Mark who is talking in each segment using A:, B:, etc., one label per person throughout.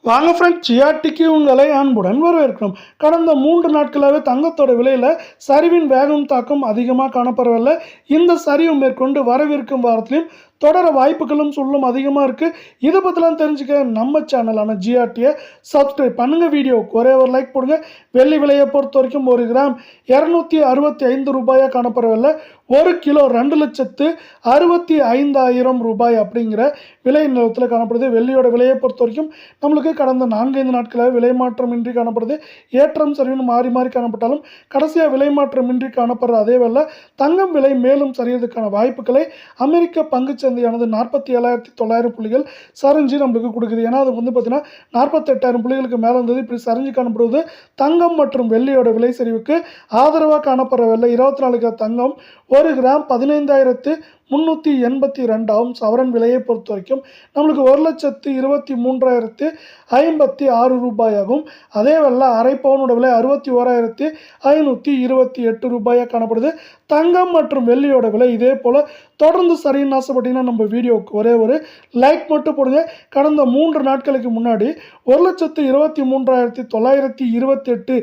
A: வாங்க ஃப்ரெண்ட்ஸ், ஜிஆர்டிக்கு உங்களை அன்புடன் வரவேற்கிறோம். கடந்த 3 நாட்களாகவே தங்கத்தோட விலையில் சரிவின் வேகம் தாக்கம் அதிகமாக காணப்படவில்லை. இந்த சரிவு மேற்கொண்டு வரவிருக்கும் வாரத்திலையும் தொடர வாய்ப்புகளும் சொல்லும் அதிகமாக இருக்குது. இதை பற்றிலாம் தெரிஞ்சுக்க நம்ம சேனலான ஜிஆர்டியை சப்ஸ்கிரைப் பண்ணுங்கள். வீடியோவுக்கு ஒரே ஒரு லைக் போடுங்க. வெள்ளி விலையை பொறுத்த வரைக்கும் 1 கிராம் 265 ரூபாயாக காணப்படவில்லை. 1 கிலோ 2,65,000 ரூபாய் அப்படிங்கிற விலை நிலவரத்தில் காணப்படுது. வெள்ளியோட விலையை பொறுத்த வரைக்கும் நம்மளுக்கு கடந்த 4-5 நாட்களாக விலை மாற்றமின்றி காணப்படுது. ஏற்றம் சரிவுன்னு மாறி மாறி காணப்பட்டாலும் கடைசியாக விலை மாற்றமின்றி காணப்படுற அதே வேளை தங்கம் விலை மேலும் சரியறதுக்கான வாய்ப்புகளை அமெரிக்க பங்குச்சந்தையானது 47,900 புள்ளிகள் சரிஞ்சு நம்மளுக்கு கொடுக்குது. ஏன்னா அது பார்த்தீங்கன்னா 48,000 புள்ளிகளுக்கு மேலே இருந்தது. இப்படி சரிஞ்சு காணப்படுவது தங்கம் மற்றும் வெள்ளியோட விலை சரிவுக்கு ஆதரவாக காணப்படுற வெள்ளை 24 தங்கம் 1 கிராம் 15,382 சவரன் விலையை பொறுத்த வரைக்கும் நம்மளுக்கு 1,23,056 ரூபாயாகும். அதே வேளை அரை பவுனோட விலை 61,528 ரூபாயாக காணப்படுது. தங்கம் மற்றும் வெள்ளியோட விலை இதே போல் தொடர்ந்து சரின்னு ஆசைப்பட்டீங்கன்னா நம்ம வீடியோவுக்கு ஒரே ஒரு லைக் மட்டும் போடுங்க. கடந்த 3 நாட்களுக்கு முன்னாடி 1,23,928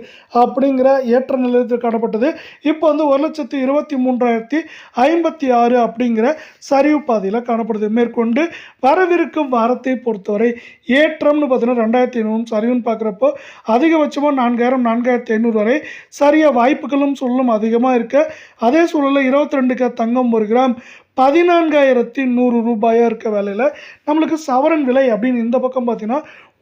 A: அப்படிங்கிற ஏற்ற நிலையத்தில் காணப்பட்டது. இப்போ 1,23,056 அப்படிங்கிற சரிவு பாதையில் காணப்படுது. மேற்கொண்டு வரவிருக்கும் வாரத்தை பொறுத்தவரை ஏற்றம்னு பார்த்தீங்கன்னா 2,500 சரிவுன்னு பார்க்குறப்போ அதிகபட்சமாக 4,000 4,500 வரை சரிய வாய்ப்புகளும் சொல்லும் அதிகமாக இருக்கு. அதே சூழலில் 22 தங்கம் 1 கிராம் 14,100 ரூபாயாக இருக்க வேலையில் நம்மளுக்கு சவரன் விலை அப்படின்னு இந்த பக்கம் பார்த்தீங்கன்னா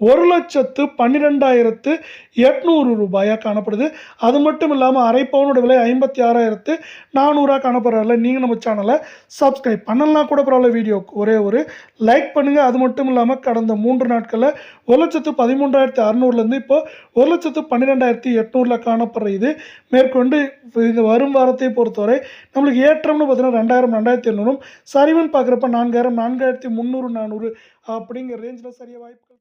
A: 1,12,800 ரூபாயாக காணப்படுது. அது மட்டும் இல்லாமல் அரை பவுனோட விலை 56,400 காணப்படுறதில்ல. நீங்கள் நம்ம சேனலை சப்ஸ்கிரைப் பண்ணலாம் கூட பரவாயில்ல. வீடியோக்கு ஒரே ஒரு லைக் பண்ணுங்கள். அது மட்டும் இல்லாமல் கடந்த 3 நாட்களில் 1,13,600 இப்போ 1,12,800 காணப்படுற இது மேற்கொண்டு இந்த வரும் வாரத்தை பொறுத்தவரை நம்மளுக்கு ஏற்றம்னு பார்த்தீங்கன்னா 2,000 2,500 சரிவுன்னு பார்க்குறப்ப 4,000 4,300 400 அப்படிங்கிற ரேஞ்சில் சரியாக வாய்ப்புகள்